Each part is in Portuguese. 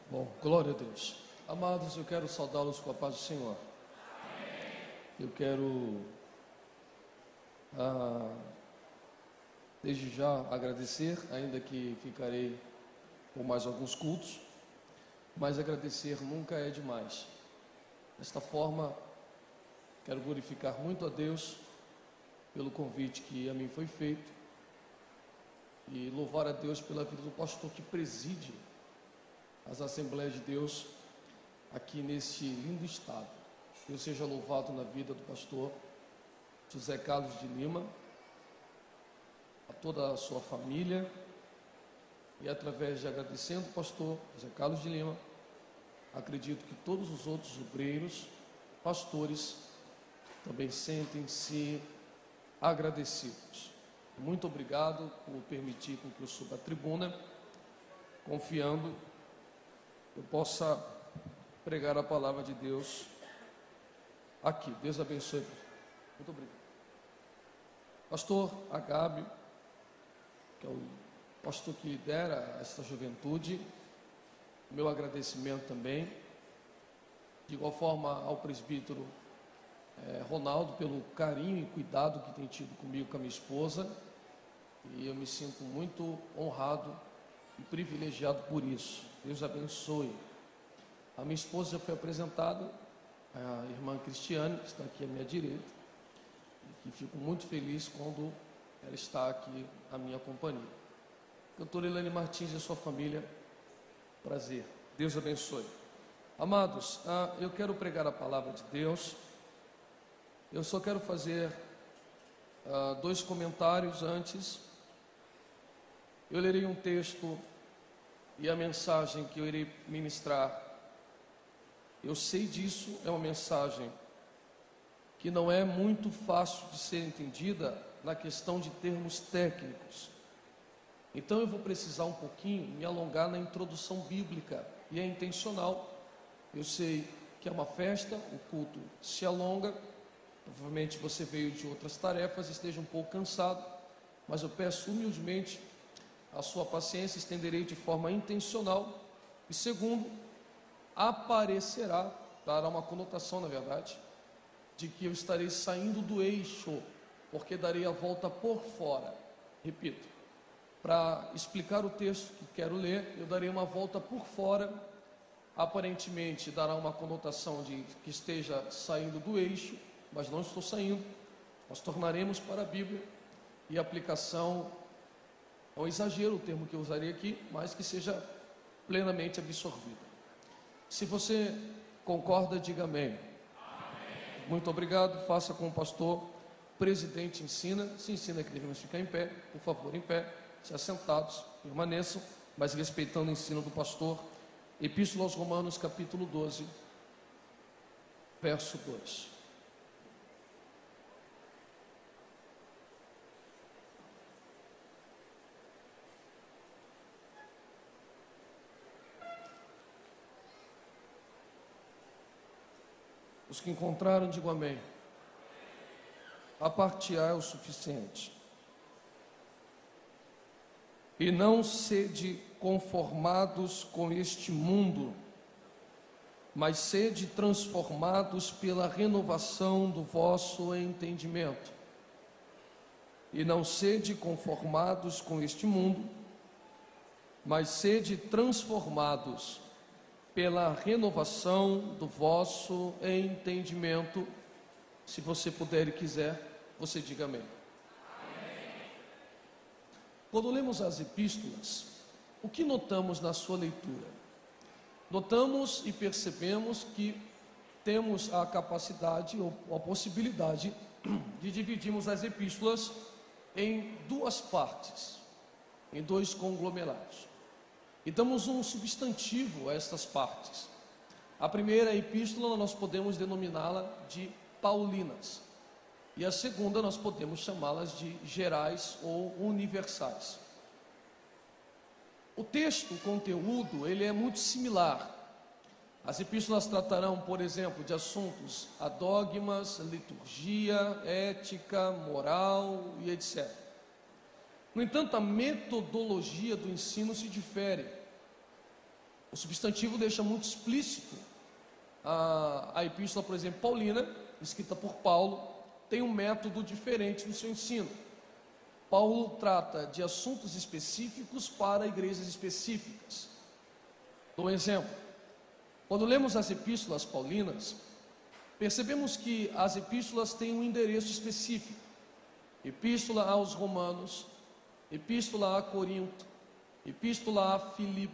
Bom, glória a Deus. Amados, eu quero saudá-los com a paz do Senhor. Eu quero, desde já, agradecer, ainda que ficarei por mais alguns cultos, mas agradecer nunca é demais. Desta forma, quero glorificar muito a Deus pelo convite que a mim foi feito e louvar a Deus pela vida do pastor que preside as Assembleias de Deus aqui nesse lindo estado. Deus seja louvado na vida do pastor José Carlos de Lima, a toda a sua família, e através de agradecendo o pastor José Carlos de Lima, acredito que todos os outros obreiros, pastores, também sentem-se agradecidos. Muito obrigado por permitir com que eu suba à tribuna, confiando eu possa pregar a palavra de Deus aqui. Deus abençoe. Muito obrigado. Pastor Agabe, que é o pastor que lidera esta juventude, meu agradecimento também. De igual forma ao presbítero Ronaldo, pelo carinho e cuidado que tem tido comigo, com a minha esposa, e eu me sinto muito honrado e privilegiado por isso. Deus abençoe. A minha esposa já foi apresentada, a irmã Cristiane, que está aqui à minha direita, e que fico muito feliz quando ela está aqui à minha companhia. Doutora Elaine Martins e sua família, prazer. Deus abençoe. Amados, eu quero pregar a palavra de Deus. Eu só quero fazer dois comentários antes. Eu lerei um texto e a mensagem que eu irei ministrar, eu sei disso, é uma mensagem que não é muito fácil de ser entendida na questão de termos técnicos. Então eu vou precisar um pouquinho me alongar na introdução bíblica, e é intencional. Eu sei que é uma festa, o culto se alonga, provavelmente você veio de outras tarefas, esteja um pouco cansado, mas eu peço humildemente a sua paciência, estenderei de forma intencional. E segundo, aparecerá, dará uma conotação, na verdade, de que eu estarei saindo do eixo, porque darei a volta por fora. Repito, para explicar o texto que quero ler, eu darei uma volta por fora. Aparentemente dará uma conotação de que esteja saindo do eixo, mas não estou saindo. Nós tornaremos para a Bíblia, e a aplicação, é um exagero o termo que eu usaria aqui, mas que seja plenamente absorvida. Se você concorda, diga amém. Amém. Muito obrigado. Faça com o pastor presidente ensina. Se ensina que devemos ficar em pé, por favor, em pé. Se assentados, permaneçam, mas respeitando o ensino do pastor. Epístola aos Romanos, capítulo 12, verso 2. Os que encontraram, digam amém. A parte A é o suficiente. E não sede conformados com este mundo, mas sede transformados pela renovação do vosso entendimento. E não sede conformados com este mundo, mas sede transformados pela renovação do vosso entendimento. Se você puder e quiser, você diga amém. Amém. Quando lemos as epístolas, o que notamos na sua leitura? Notamos e percebemos que temos a capacidade ou a possibilidade de dividirmos as epístolas em duas partes, em dois conglomerados. E damos um substantivo a estas partes. A primeira epístola nós podemos denominá-la de paulinas, e a segunda nós podemos chamá-las de gerais ou universais. O texto, o conteúdo, ele é muito similar. As epístolas tratarão, por exemplo, de assuntos a dogmas, liturgia, ética, moral e etc. No entanto, a metodologia do ensino se difere. O substantivo deixa muito explícito a epístola, por exemplo, paulina, escrita por Paulo, tem um método diferente no seu ensino. Paulo trata de assuntos específicos para igrejas específicas. Dou um exemplo. Quando lemos as epístolas paulinas, percebemos que as epístolas têm um endereço específico. Epístola aos Romanos, epístola a Corinto, epístola a Filipe,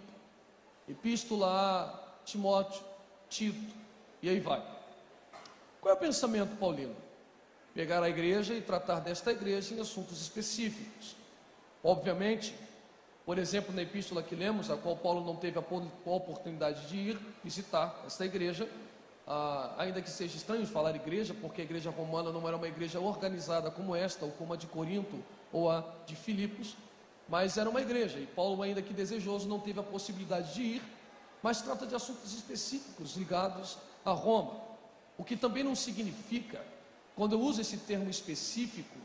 epístola a Timóteo, Tito, e aí vai. Qual é o pensamento paulino? Pegar a igreja e tratar desta igreja em assuntos específicos. Obviamente, por exemplo, na epístola que lemos, a qual Paulo não teve a oportunidade de ir visitar esta igreja, ainda que seja estranho falar igreja, porque a igreja romana não era uma igreja organizada como esta, ou como a de Corinto, ou a de Filipos, mas era uma igreja, e Paulo, ainda que desejoso, não teve a possibilidade de ir, mas trata de assuntos específicos ligados a Roma, o que também não significa, quando eu uso esse termo específico,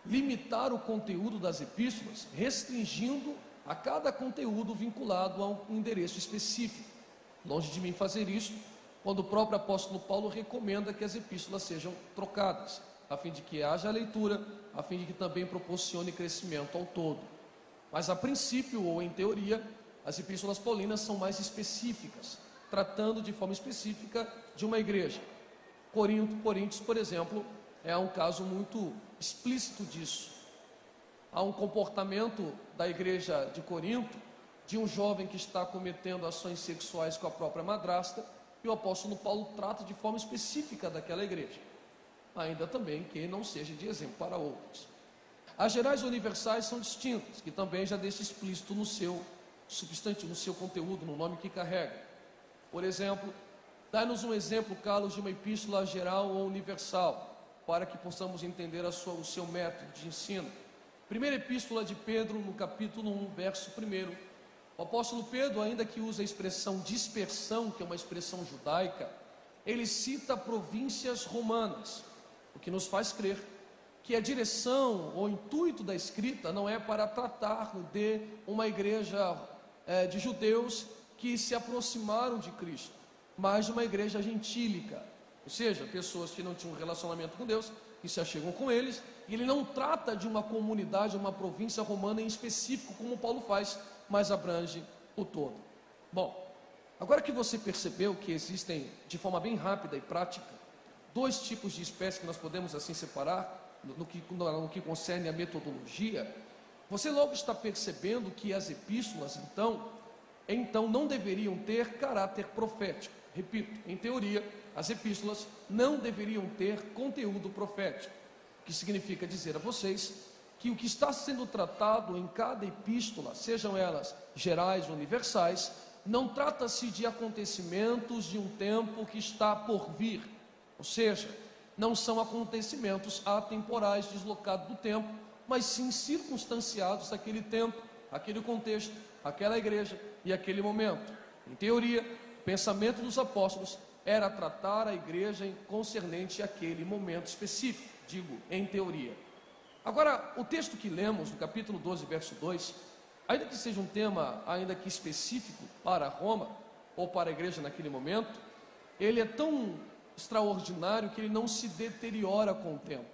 limitar o conteúdo das epístolas, restringindo a cada conteúdo vinculado a um endereço específico. Longe de mim fazer isso, quando o próprio apóstolo Paulo recomenda que as epístolas sejam trocadas, a fim de que haja leitura, a fim de que também proporcione crescimento ao todo. Mas a princípio, ou em teoria, as epístolas paulinas são mais específicas, tratando de forma específica de uma igreja. Coríntios, por exemplo, é um caso muito explícito disso. Há um comportamento da igreja de Corinto, de um jovem que está cometendo ações sexuais com a própria madrasta, e o apóstolo Paulo trata de forma específica daquela igreja, ainda também que não seja de exemplo para outros. As gerais e universais são distintas, que também já deixa explícito no seu substantivo, no seu conteúdo, no nome que carrega. Por exemplo, dá-nos um exemplo, Carlos, de uma epístola geral ou universal, para que possamos entender o seu método de ensino. Primeira epístola de Pedro, no capítulo 1, verso 1. O apóstolo Pedro, ainda que use a expressão dispersão, que é uma expressão judaica, ele cita províncias romanas, o que nos faz crer que a direção ou intuito da escrita não é para tratar de uma igreja de judeus que se aproximaram de Cristo, mas de uma igreja gentílica, ou seja, pessoas que não tinham um relacionamento com Deus, que se achegam com eles, e ele não trata de uma comunidade, uma província romana em específico, como Paulo faz, mas abrange o todo. Bom, agora que você percebeu que existem, de forma bem rápida e prática, dois tipos de espécies que nós podemos assim separar, no que concerne a metodologia, você logo está percebendo que as epístolas, então não deveriam ter caráter profético. Repito, em teoria, as epístolas não deveriam ter conteúdo profético, o que significa dizer a vocês que o que está sendo tratado em cada epístola, sejam elas gerais ou universais, não trata-se de acontecimentos de um tempo que está por vir, ou seja, não são acontecimentos atemporais deslocados do tempo, mas sim circunstanciados àquele tempo, aquele contexto, aquela igreja e aquele momento. Em teoria, o pensamento dos apóstolos era tratar a igreja concernente àquele momento específico, digo, em teoria. Agora, o texto que lemos, no capítulo 12, verso 2, ainda que seja um tema, ainda que específico para Roma, ou para a igreja naquele momento, ele é tão extraordinário que ele não se deteriora com o tempo.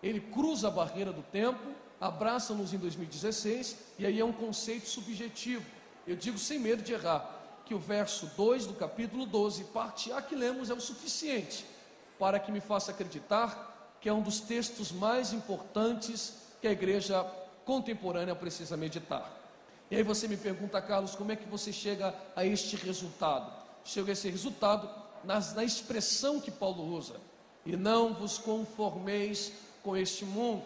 Ele cruza a barreira do tempo, abraça-nos em 2016, e aí é um conceito subjetivo. Eu digo sem medo de errar, que o verso 2 do capítulo 12, parte A que lemos, é o suficiente para que me faça acreditar que é um dos textos mais importantes que a igreja contemporânea precisa meditar. E aí você me pergunta, Carlos, como é que você chega a este resultado? Chega a esse resultado na expressão que Paulo usa: e não vos conformeis com este mundo,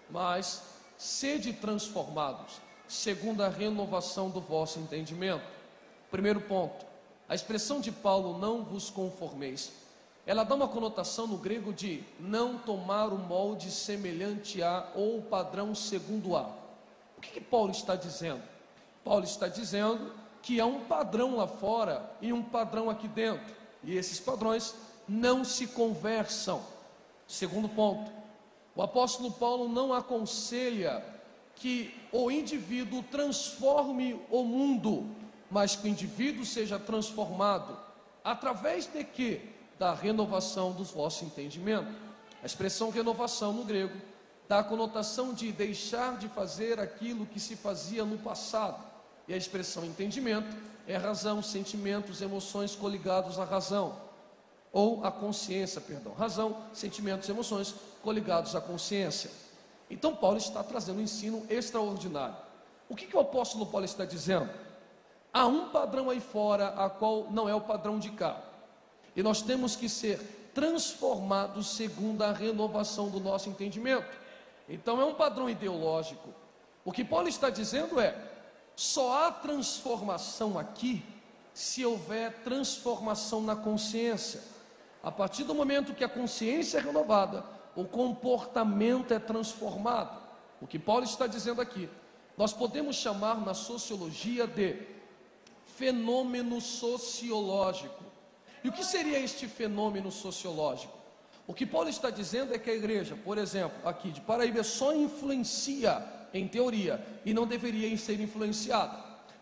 mas sede transformados, segundo a renovação do vosso entendimento. Primeiro ponto, a expressão de Paulo, não vos conformeis, ela dá uma conotação no grego de não tomar o molde semelhante a ou o padrão segundo a. O que Paulo está dizendo? Paulo está dizendo que há um padrão lá fora e um padrão aqui dentro, e esses padrões não se conversam. Segundo ponto, o apóstolo Paulo não aconselha que o indivíduo transforme o mundo, mas que o indivíduo seja transformado através de quê? Da renovação do vosso entendimento. A expressão renovação no grego dá a conotação de deixar de fazer aquilo que se fazia no passado. E a expressão entendimento é razão, sentimentos, emoções coligados à razão, ou à consciência, perdão. Razão, sentimentos, emoções coligados à consciência. Então Paulo está trazendo um ensino extraordinário. O que o apóstolo Paulo está dizendo? Há um padrão aí fora, a qual não é o padrão de cá. E nós temos que ser transformados segundo a renovação do nosso entendimento. Então é um padrão ideológico. O que Paulo está dizendo é: só há transformação aqui se houver transformação na consciência. A partir do momento que a consciência é renovada, o comportamento é transformado. O que Paulo está dizendo aqui, nós podemos chamar na sociologia de fenômeno sociológico. E o que seria este fenômeno sociológico? O que Paulo está dizendo é que a igreja, por exemplo, aqui de Paraíba, só influencia em teoria e não deveria ser influenciada.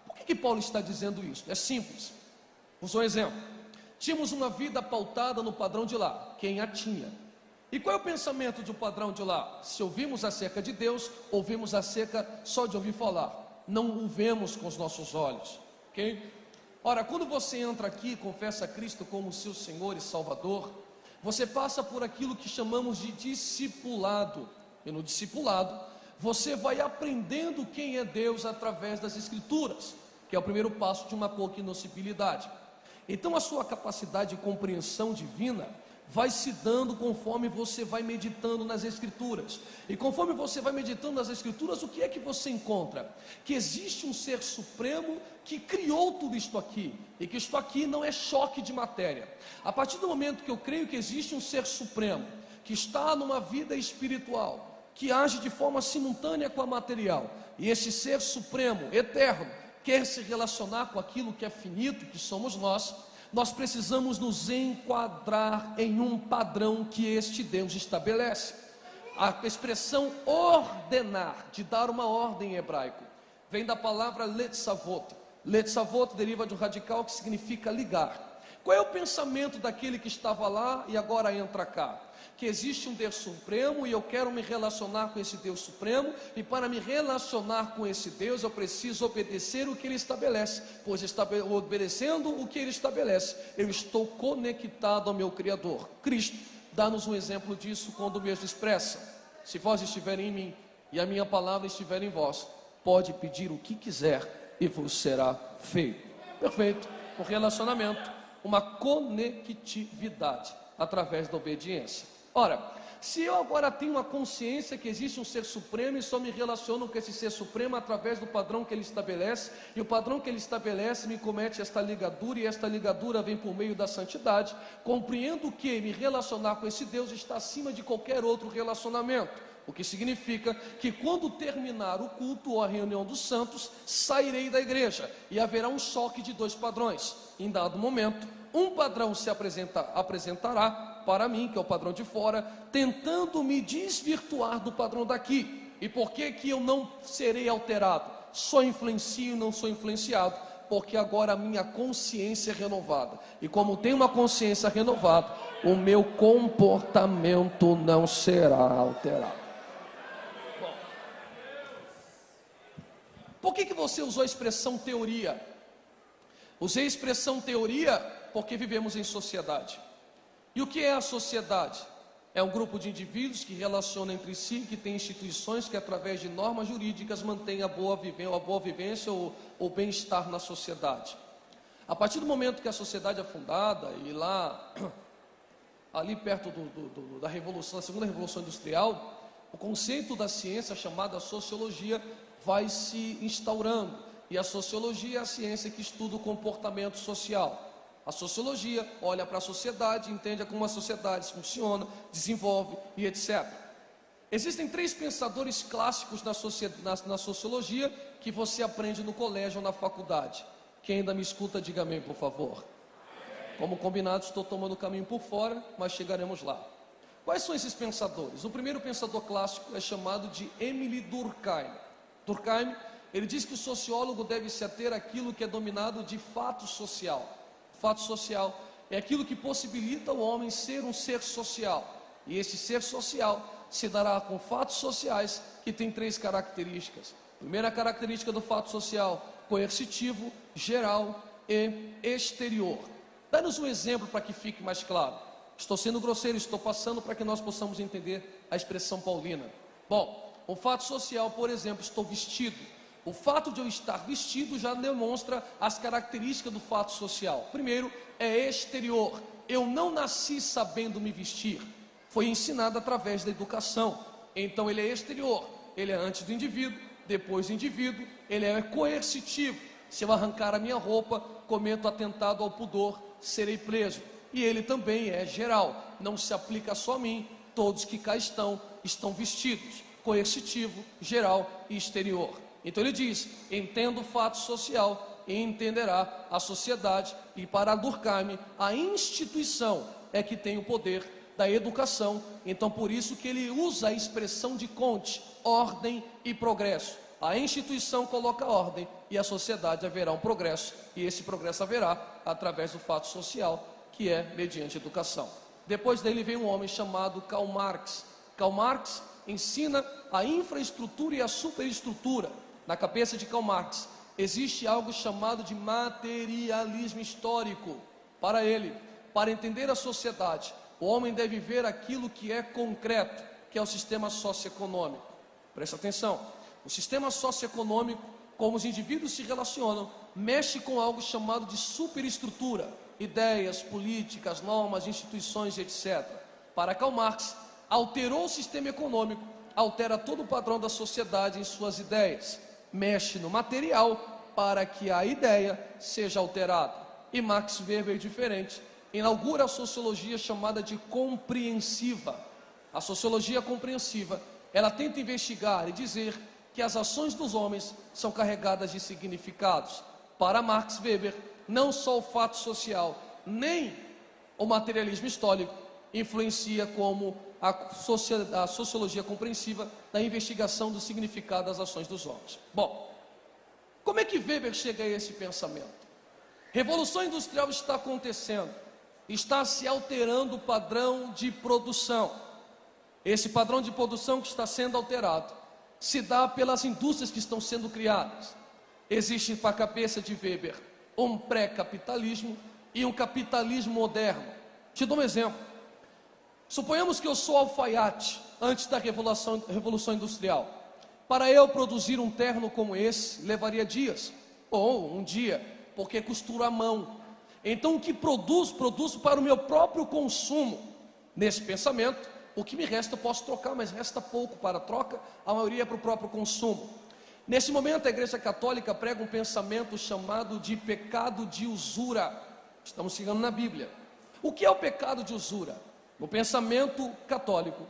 Por que Paulo está dizendo isso? É simples. Vou um exemplo. Tínhamos uma vida pautada no padrão de lá, quem a tinha. E qual é o pensamento do padrão de lá? Se ouvimos acerca de Deus, ouvimos acerca só de ouvir falar, não o vemos com os nossos olhos, ok? Ora, quando você entra aqui e confessa a Cristo como seu Senhor e Salvador, você passa por aquilo que chamamos de discipulado. E no discipulado, você vai aprendendo quem é Deus através das Escrituras, que é o primeiro passo de uma cognoscibilidade. Então a sua capacidade de compreensão divina vai se dando conforme você vai meditando nas Escrituras. E conforme você vai meditando nas Escrituras, o que é que você encontra? Que existe um ser supremo que criou tudo isto aqui, e que isto aqui não é choque de matéria. A partir do momento que eu creio que existe um ser supremo, que está numa vida espiritual, que age de forma simultânea com a material, e esse ser supremo, eterno, quer se relacionar com aquilo que é finito, que somos nós precisamos nos enquadrar em um padrão que este Deus estabelece. A expressão ordenar, de dar uma ordem em hebraico, vem da palavra letzavot. Letzavot deriva de um radical que significa ligar. Qual é o pensamento daquele que estava lá e agora entra cá? Que existe um Deus supremo e eu quero me relacionar com esse Deus supremo, e para me relacionar com esse Deus eu preciso obedecer o que Ele estabelece, pois obedecendo o que Ele estabelece, eu estou conectado ao meu Criador. Cristo dá-nos um exemplo disso quando mesmo expressa: se vós estiverem em mim e a minha palavra estiver em vós, pode pedir o que quiser e vos será feito. Perfeito, um relacionamento, uma conectividade através da obediência. Ora, se eu agora tenho a consciência que existe um ser supremo e só me relaciono com esse ser supremo através do padrão que ele estabelece, e o padrão que ele estabelece me comete esta ligadura, e esta ligadura vem por meio da santidade, compreendo que me relacionar com esse Deus está acima de qualquer outro relacionamento, o que significa que quando terminar o culto ou a reunião dos santos, sairei da igreja, e haverá um choque de dois padrões. Em dado momento, um padrão se apresentará para mim, que é o padrão de fora, tentando me desvirtuar do padrão daqui. E por que que eu não serei alterado? Só influencio e não sou influenciado, porque agora a minha consciência é renovada. E como tenho uma consciência renovada, o meu comportamento não será alterado. Bom, por que você usou a expressão teoria? Usei a expressão teoria porque vivemos em sociedade. E o que é a sociedade? É um grupo de indivíduos que relacionam entre si, que tem instituições que através de normas jurídicas mantêm a boa vivência ou o bem-estar na sociedade. A partir do momento que a sociedade é fundada, e lá, ali perto da revolução, da segunda revolução industrial, o conceito da ciência chamada sociologia vai se instaurando. E a sociologia é a ciência que estuda o comportamento social. A sociologia olha para a sociedade, entende como a sociedade funciona, desenvolve e etc. Existem três pensadores clássicos na sociologia que você aprende no colégio ou na faculdade. Quem ainda me escuta, diga amém, por favor. Como combinado, estou tomando o caminho por fora, mas chegaremos lá. Quais são esses pensadores? O primeiro pensador clássico é chamado de Émile Durkheim. Durkheim Ele diz que o sociólogo deve se ater àquilo que é dominado de fato social. Fato social é aquilo que possibilita o homem ser um ser social. E esse ser social se dará com fatos sociais que tem 3 características. Primeira característica do fato social: coercitivo, geral e exterior. Dá-nos um exemplo para que fique mais claro. Estou sendo grosseiro, estou passando para que nós possamos entender a expressão paulina. Bom, o fato social, por exemplo, estou vestido. O fato de eu estar vestido já demonstra as características do fato social. Primeiro, é exterior. Eu não nasci sabendo me vestir. Foi ensinado através da educação. Então ele é exterior. Ele é antes do indivíduo, depois do indivíduo. Ele é coercitivo. Se eu arrancar a minha roupa, cometo atentado ao pudor, serei preso. E ele também é geral. Não se aplica só a mim. Todos que cá estão vestidos. Coercitivo, geral e exterior. Então ele diz: entenda o fato social e entenderá a sociedade. E para Durkheim, a instituição é que tem o poder da educação. Então por isso que ele usa a expressão de Comte: ordem e progresso. A instituição coloca ordem e a sociedade haverá um progresso. E esse progresso haverá através do fato social, que é mediante educação. Depois dele vem um homem chamado Karl Marx. Karl Marx ensina a infraestrutura e a superestrutura. Na cabeça de Karl Marx existe algo chamado de materialismo histórico. Para ele, para entender a sociedade, o homem deve ver aquilo que é concreto, que é o sistema socioeconômico. Presta atenção, o sistema socioeconômico, como os indivíduos se relacionam, mexe com algo chamado de superestrutura, ideias, políticas, normas, instituições, etc. Para Karl Marx, alterou o sistema econômico, altera todo o padrão da sociedade em suas ideias, mexe no material para que a ideia seja alterada. E Max Weber, diferente, inaugura a sociologia chamada de compreensiva. A sociologia compreensiva, ela tenta investigar e dizer que as ações dos homens são carregadas de significados. Para Max Weber, não só o fato social, nem o materialismo histórico influencia como a sociologia compreensiva da investigação do significado das ações dos homens. Bom, como é que Weber chega a esse pensamento? Revolução industrial está acontecendo, está se alterando o padrão de produção. Esse padrão de produção que está sendo alterado se dá pelas indústrias que estão sendo criadas. Existe para a cabeça de Weber um pré-capitalismo e um capitalismo moderno. Te dou um exemplo. Suponhamos que eu sou alfaiate antes da Revolução Industrial. Para eu produzir um terno como esse, levaria dias, ou um dia, porque costuro à mão. Então o que produzo para o meu próprio consumo. Nesse pensamento, o que me resta eu posso trocar, mas resta pouco para a troca, a maioria é para o próprio consumo. Nesse momento a Igreja Católica prega um pensamento chamado de pecado de usura. Estamos chegando na Bíblia. O que é o pecado de usura? No pensamento católico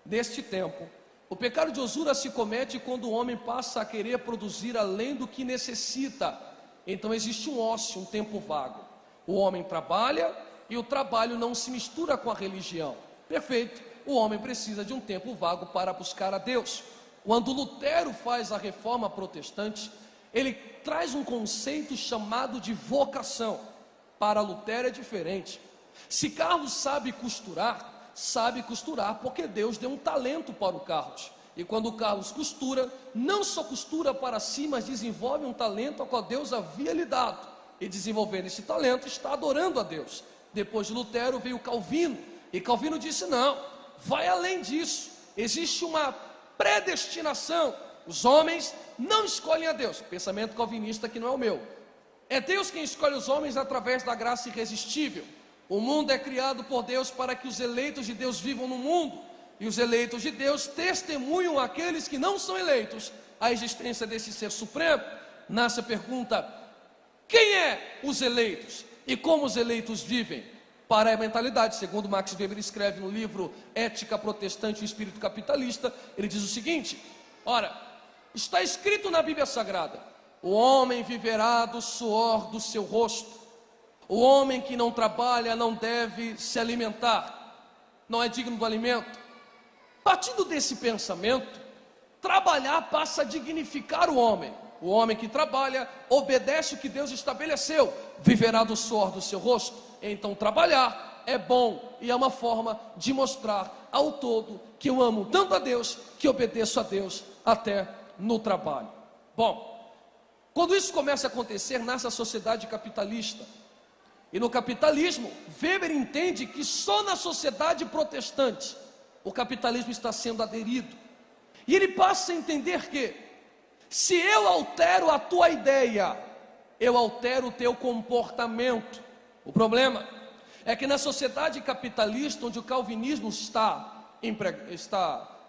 deste tempo, o pecado de usura se comete quando o homem passa a querer produzir além do que necessita. Então existe um ócio, um tempo vago. O homem trabalha e o trabalho não se mistura com a religião. Perfeito, o homem precisa de um tempo vago para buscar a Deus. Quando Lutero faz a reforma protestante, ele traz um conceito chamado de vocação. Para Lutero é diferente. Se Carlos sabe costurar porque Deus deu um talento para o Carlos. E quando o Carlos costura, não só costura para si, mas desenvolve um talento ao qual Deus havia lhe dado. E desenvolvendo esse talento, está adorando a Deus. Depois de Lutero veio Calvino, e Calvino disse: não, vai além disso. Existe uma predestinação. Os homens não escolhem a Deus. Pensamento calvinista que não é o meu. É Deus quem escolhe os homens através da graça irresistível. O mundo é criado por Deus para que os eleitos de Deus vivam no mundo. E os eleitos de Deus testemunham àqueles que não são eleitos a existência desse ser supremo. Nasce a pergunta: quem é os eleitos? E como os eleitos vivem? Para a mentalidade, segundo Max Weber escreve no livro Ética Protestante e o Espírito Capitalista, ele diz o seguinte: ora, está escrito na Bíblia Sagrada: o homem viverá do suor do seu rosto. O homem que não trabalha não deve se alimentar, não é digno do alimento. Partindo desse pensamento, trabalhar passa a dignificar o homem. o homem que trabalha, obedece o que Deus estabeleceu, viverá do suor do seu rosto. Então trabalhar é bom e é uma forma de mostrar ao todo que eu amo tanto a Deus, que obedeço a Deus até no trabalho. Bom, quando isso começa a acontecer, nasce a sociedade capitalista. E no capitalismo, Weber entende que só na sociedade protestante o capitalismo está sendo aderido. E ele passa a entender que, se eu altero a tua ideia, eu altero o teu comportamento. O problema é que na sociedade capitalista, onde o calvinismo está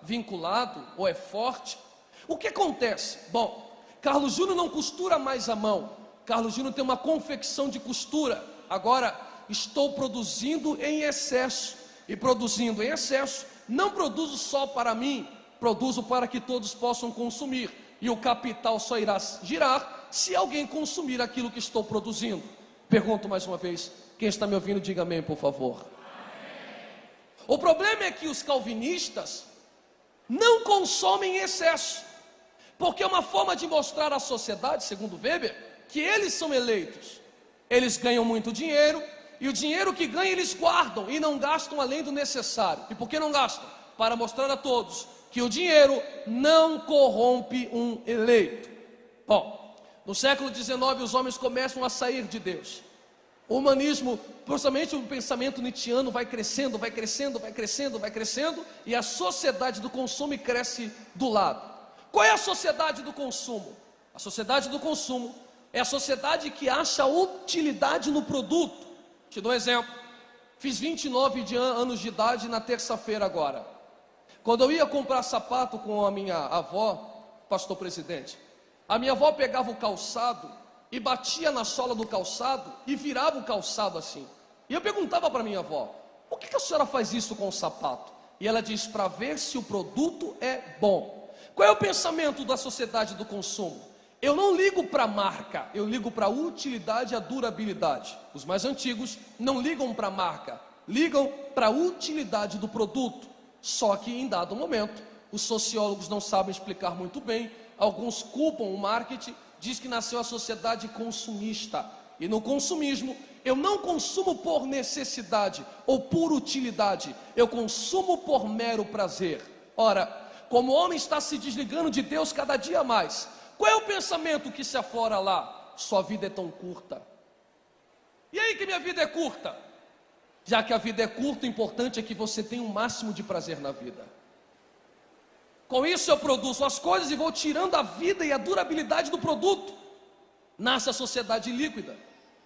vinculado ou é forte, o que acontece? Bom, Carlos Júnior não costura mais à mão. Carlos Júnior tem uma confecção de costura. Agora estou produzindo em excesso. E produzindo em excesso, não produzo só para mim, produzo para que todos possam consumir. E o capital só irá girar se alguém consumir aquilo que estou produzindo. Pergunto mais uma vez, quem está me ouvindo, diga amém, por favor. Amém. O problema é que os calvinistas não consomem em excesso, porque é uma forma de mostrar à sociedade, segundo Weber, que eles são eleitos. Eles ganham muito dinheiro, e o dinheiro que ganham eles guardam e não gastam além do necessário. E por que não gastam? Para mostrar a todos que o dinheiro não corrompe um eleito. Bom, no século XIX os homens começam a sair de Deus. O humanismo, principalmente o pensamento nietzschiano, vai crescendo, vai crescendo, vai crescendo, vai crescendo, e a sociedade do consumo cresce do lado. Qual é a sociedade do consumo? A sociedade do consumo é a sociedade que acha utilidade no produto. Te dou um exemplo. Fiz 29 anos de idade na terça-feira agora. Quando eu ia comprar sapato com a minha avó, pastor presidente, a minha avó pegava o calçado e batia na sola do calçado e virava o calçado assim. E eu perguntava para minha avó, por que a senhora faz isso com o sapato? E ela diz, para ver se o produto é bom. Qual é o pensamento da sociedade do consumo? Eu não ligo para a marca, eu ligo para a utilidade e a durabilidade. Os mais antigos não ligam para a marca, ligam para a utilidade do produto. Só que em dado momento, os sociólogos não sabem explicar muito bem, alguns culpam o marketing, diz que nasceu a sociedade consumista. E no consumismo, eu não consumo por necessidade ou por utilidade, eu consumo por mero prazer. Ora, como o homem está se desligando de Deus cada dia mais, qual é o pensamento que se aflora lá? Sua vida é tão curta. E aí que minha vida é curta? Já que a vida é curta, o importante é que você tenha o máximo de prazer na vida. Com isso eu produzo as coisas e vou tirando a vida e a durabilidade do produto. Nasce a sociedade líquida.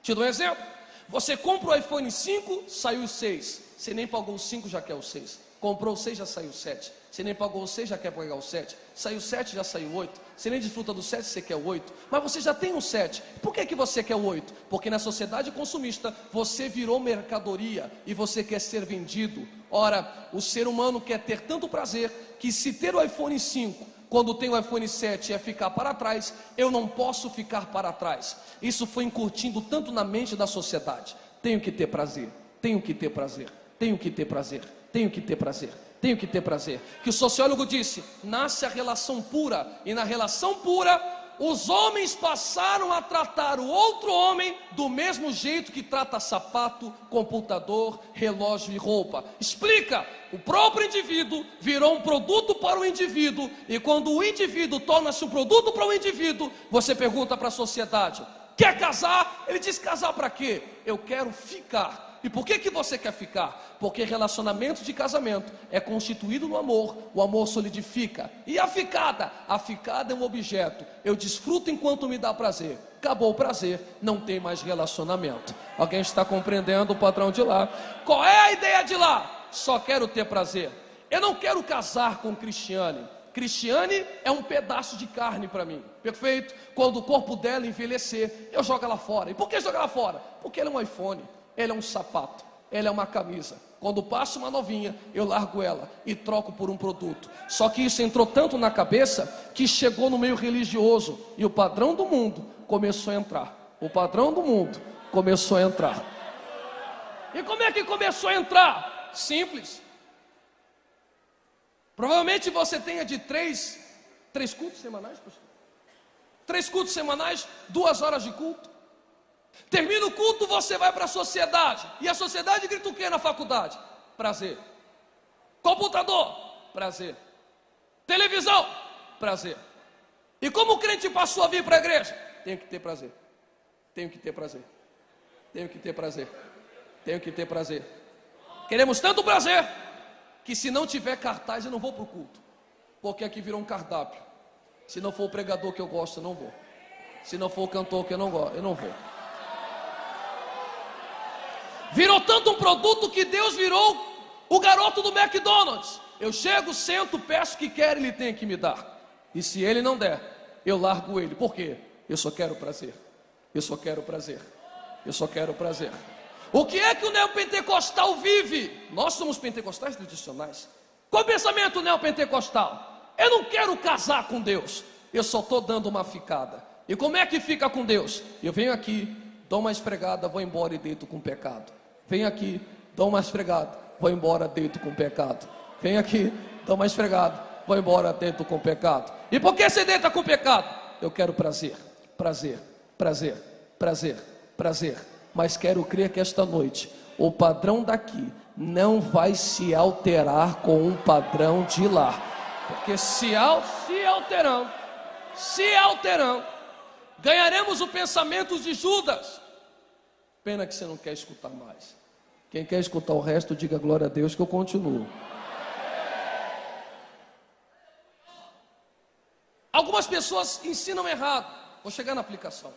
Te dou um exemplo. Você compra o iPhone 5, saiu o 6. Você nem pagou o 5, já quer o 6. Comprou o 6, já saiu o 7. Você nem pagou o 6, já quer pagar o 7. Saiu o 7, já saiu o 8. Você nem desfruta do 7, você quer o 8. Mas você já tem o 7. Por que você quer o 8? Porque na sociedade consumista você virou mercadoria e você quer ser vendido. Ora, o ser humano quer ter tanto prazer que, se ter o iPhone 5, quando tem o iPhone 7 é ficar para trás, eu não posso ficar para trás. Isso foi incutindo tanto na mente da sociedade. Tenho que ter prazer, tenho que ter prazer, tenho que ter prazer, tenho que ter prazer, tenho que ter prazer. Que o sociólogo disse, nasce a relação pura, e na relação pura os homens passaram a tratar o outro homem do mesmo jeito que trata sapato, computador, relógio e roupa. Explica, o próprio indivíduo virou um produto para o indivíduo, e quando o indivíduo torna-se um produto para o indivíduo, você pergunta para a sociedade, quer casar? Ele diz, casar para quê? Eu quero ficar. E por que você quer ficar? Porque relacionamento de casamento é constituído no amor, o amor solidifica. E a ficada? A ficada é um objeto. Eu desfruto enquanto me dá prazer. Acabou o prazer, não tem mais relacionamento. Alguém está compreendendo o padrão de lá? Qual é a ideia de lá? Só quero ter prazer. Eu não quero casar com Cristiane. Cristiane é um pedaço de carne para mim, perfeito? Quando o corpo dela envelhecer, eu jogo ela fora. E por que jogar ela fora? Porque ela é um iPhone. Ela é um sapato, ela é uma camisa. Quando passa uma novinha, eu largo ela e troco por um produto. Só que isso entrou tanto na cabeça que chegou no meio religioso, e o padrão do mundo começou a entrar. O padrão do mundo começou a entrar. E como é que começou a entrar? Simples. Provavelmente você tenha de três cultos semanais, pastor? 3 cultos semanais, 2 horas de culto. Termina o culto, você vai para a sociedade. E a sociedade grita o que na faculdade? Prazer. Computador? Prazer. Televisão? Prazer. E como o crente passou a vir para a igreja? Tenho que ter prazer. Tenho que ter prazer. Tenho que ter prazer. Tenho que ter prazer. Queremos tanto prazer que se não tiver cartaz eu não vou para o culto. Porque aqui virou um cardápio. Se não for o pregador que eu gosto, eu não vou. Se não for o cantor que eu não gosto, eu não vou. Virou tanto um produto que Deus virou o garoto do McDonald's. Eu chego, sento, peço o que quer, ele tem que me dar. E se ele não der, eu largo ele. Por quê? Eu só quero prazer. Eu só quero prazer. Eu só quero prazer. O que é que o neopentecostal vive? Nós somos pentecostais tradicionais. Qual é o pensamento neopentecostal? Eu não quero casar com Deus. Eu só estou dando uma ficada. E como é que fica com Deus? Eu venho aqui, dou uma esfregada, vou embora e deito com pecado. Venho aqui, dou uma esfregada, vou embora, deito com pecado. Venho aqui, dou uma esfregada, vou embora, deito com pecado. E por que você deita com pecado? Eu quero prazer, prazer, prazer, prazer, prazer. Mas quero crer que esta noite o padrão daqui não vai se alterar com um padrão de lá. Porque se alterando, ganharemos o pensamento de Judas. Pena que você não quer escutar mais. Quem quer escutar o resto, diga glória a Deus que eu continuo. Algumas pessoas ensinam errado. Vou chegar na aplicação.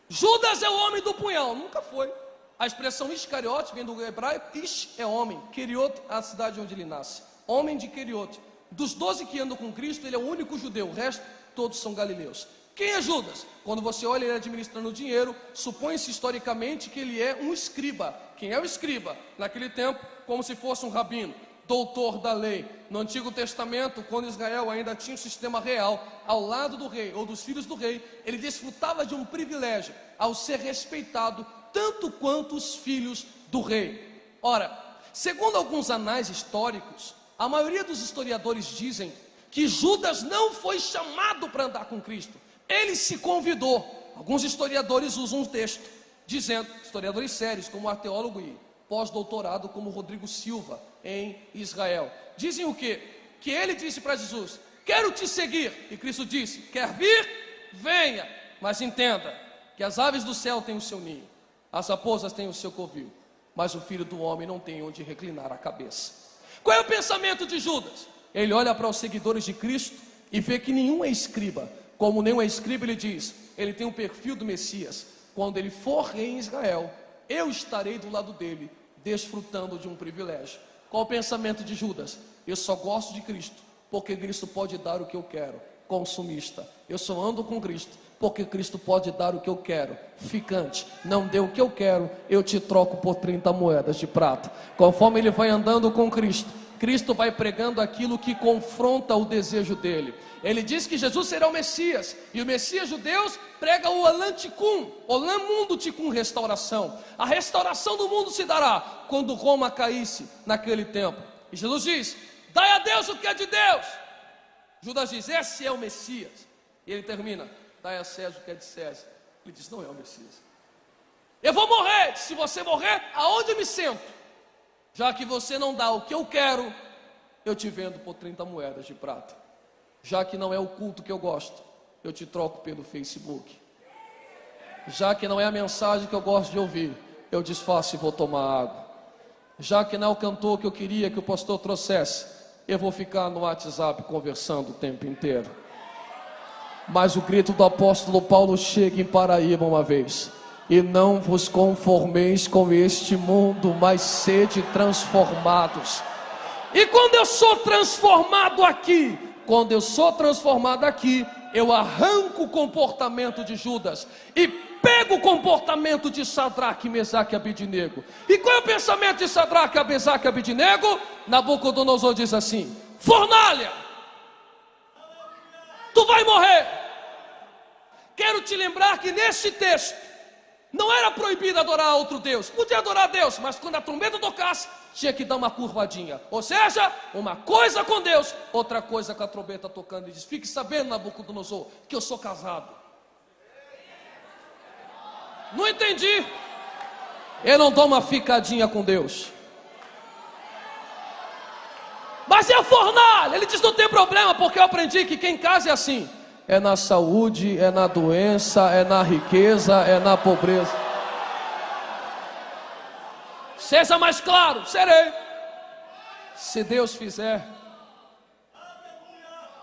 Judas é o homem do punhal. Nunca foi. A expressão Iscariote vem do hebraico. Ish é homem. Queriot, a cidade onde ele nasce. Homem de Queriot. Dos 12 que andam com Cristo, ele é o único judeu. O resto, todos são galileus. Quem é Judas? Quando você olha ele administrando dinheiro, supõe-se historicamente que ele é um escriba. Quem é o escriba? Naquele tempo, como se fosse um rabino, doutor da lei. No Antigo Testamento, quando Israel ainda tinha um sistema real, ao lado do rei ou dos filhos do rei, ele desfrutava de um privilégio ao ser respeitado tanto quanto os filhos do rei. Ora, segundo alguns anais históricos, a maioria dos historiadores dizem que Judas não foi chamado para andar com Cristo. Ele se convidou. Alguns historiadores usam um texto dizendo, historiadores sérios como o arqueólogo e pós-doutorado como Rodrigo Silva em Israel, dizem o quê? Que ele disse para Jesus: quero te seguir. E Cristo disse: quer vir? Venha. Mas entenda que as aves do céu têm o seu ninho, as raposas têm o seu covil, mas o filho do homem não tem onde reclinar a cabeça. Qual é o pensamento de Judas? Ele olha para os seguidores de Cristo e vê que nenhum é escriba. Como nenhum é escriba, ele diz, ele tem o perfil do Messias. Quando ele for rei em Israel, eu estarei do lado dele, desfrutando de um privilégio. Qual o pensamento de Judas? Eu só gosto de Cristo, porque Cristo pode dar o que eu quero. Consumista. Eu só ando com Cristo, porque Cristo pode dar o que eu quero. Ficante. Não dê o que eu quero, eu te troco por 30 moedas de prata. Conforme ele vai andando com Cristo, Cristo vai pregando aquilo que confronta o desejo dele. Ele diz que Jesus será o Messias, e o Messias judeus prega o Olam Tikkun, Olam Mundo Tikkun, restauração. A restauração do mundo se dará quando Roma caísse naquele tempo. E Jesus diz: dai a Deus o que é de Deus. Judas diz: esse é o Messias. E ele termina: dai a César o que é de César. Ele diz: não é o Messias. Eu vou morrer. Se você morrer, aonde eu me sento? Já que você não dá o que eu quero, eu te vendo por 30 moedas de prata. Já que não é o culto que eu gosto, eu te troco pelo Facebook. Já que não é a mensagem que eu gosto de ouvir, eu desfaço e vou tomar água. Já que não é o cantor que eu queria que o pastor trouxesse, eu vou ficar no WhatsApp conversando o tempo inteiro. Mas o grito do apóstolo Paulo chega em Paraíba uma vez: e não vos conformeis com este mundo, mas sede transformados. E quando eu sou transformado aqui, eu arranco o comportamento de Judas e pego o comportamento de Sadraque, Mesaque e Abidnego. E qual é o pensamento de Sadraque, Mesaque e Abidnego? Nabucodonosor diz assim: fornalha, tu vai morrer. Quero te lembrar que nesse texto Não era proibido adorar outro Deus, podia adorar a Deus, mas quando a trombeta tocasse, tinha que dar uma curvadinha. Ou seja, uma coisa com Deus, outra coisa com a trombeta tocando. Ele diz: fique sabendo, Nabucodonosor, que eu sou casado. Não entendi. Eu não dou uma ficadinha com Deus. Mas é a fornalha. Ele diz: não tem problema, porque eu aprendi que quem casa é assim. É na saúde, é na doença, é na riqueza, é na pobreza. Seja mais claro, serei. Se Deus fizer,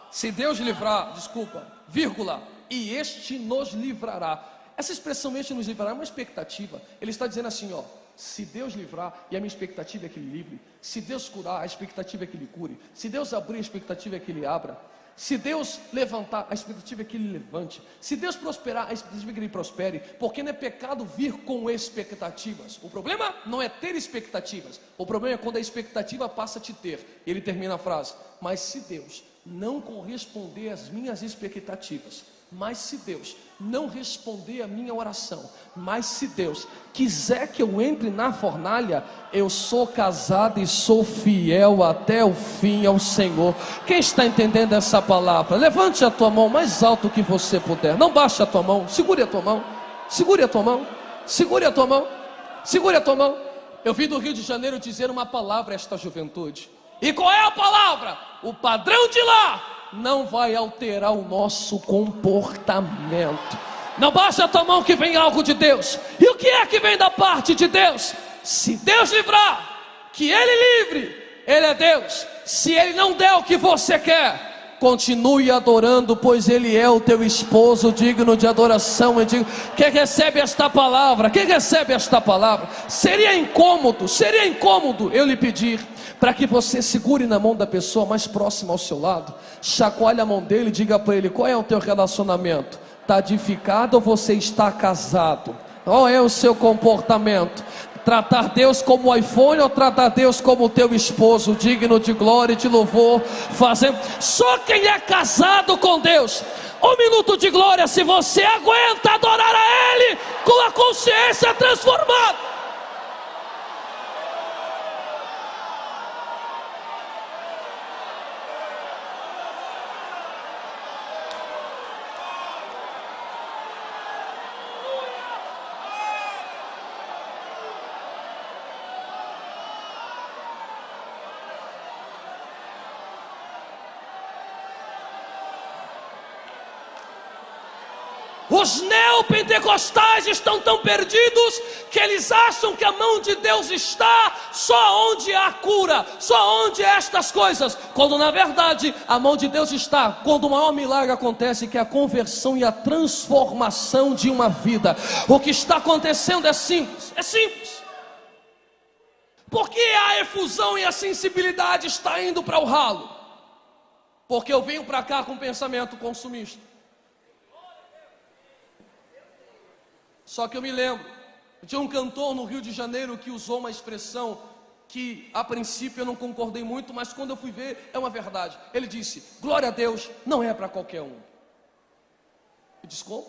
se Deus livrar, desculpa, vírgula, e este nos livrará. Essa expressão este nos livrará é uma expectativa. Ele está dizendo assim, ó: se Deus livrar, e a minha expectativa é que Ele livre. Se Deus curar, a expectativa é que Ele cure. Se Deus abrir, a expectativa é que Ele abra. Se Deus levantar, a expectativa é que Ele levante. Se Deus prosperar, a expectativa é que Ele prospere. Porque não é pecado vir com expectativas. O problema não é ter expectativas. O problema é quando a expectativa passa a te ter. Ele termina a frase: mas se Deus não corresponder às minhas expectativas, mas se Deus não responder a minha oração, mas se Deus quiser que eu entre na fornalha, eu sou casado e sou fiel até o fim ao Senhor. Quem está entendendo essa palavra? Levante a tua mão mais alto que você puder. Não baixe a tua mão, segure a tua mão, segure a tua mão, segure a tua mão, segure a tua mão. Eu vim do Rio de Janeiro dizer uma palavra a esta juventude. E qual é a palavra? O padrão de lá não vai alterar o nosso comportamento. Não baixa a tua mão que vem algo de Deus. E o que é que vem da parte de Deus? Se Deus livrar, que Ele livre. Ele é Deus. Se Ele não der o que você quer, continue adorando, pois Ele é o teu esposo digno de adoração. Eu digo, quem recebe esta palavra? Quem recebe esta palavra? Seria incômodo eu lhe pedir para que você segure na mão da pessoa mais próxima ao seu lado, chacoalhe a mão dele e diga para ele: qual é o teu relacionamento? Está edificado ou você está casado? Qual é o seu comportamento? Tratar Deus como iPhone ou tratar Deus como teu esposo, digno de glória e de louvor, fazendo? Só quem é casado com Deus, 1 minuto de glória, se você aguenta adorar a Ele com a consciência transformada. Os neopentecostais estão tão perdidos que eles acham que a mão de Deus está só onde há cura, só onde há estas coisas, quando na verdade a mão de Deus está quando o maior milagre acontece, que é a conversão e a transformação de uma vida. O que está acontecendo é simples, Por que a efusão e a sensibilidade está indo para o ralo? Porque eu venho para cá com pensamento consumista. Só que eu me lembro, tinha um cantor no Rio de Janeiro que usou uma expressão que a princípio eu não concordei muito, mas quando eu fui ver é uma verdade. Ele disse: glória a Deus não é para qualquer um. Eu disse: como?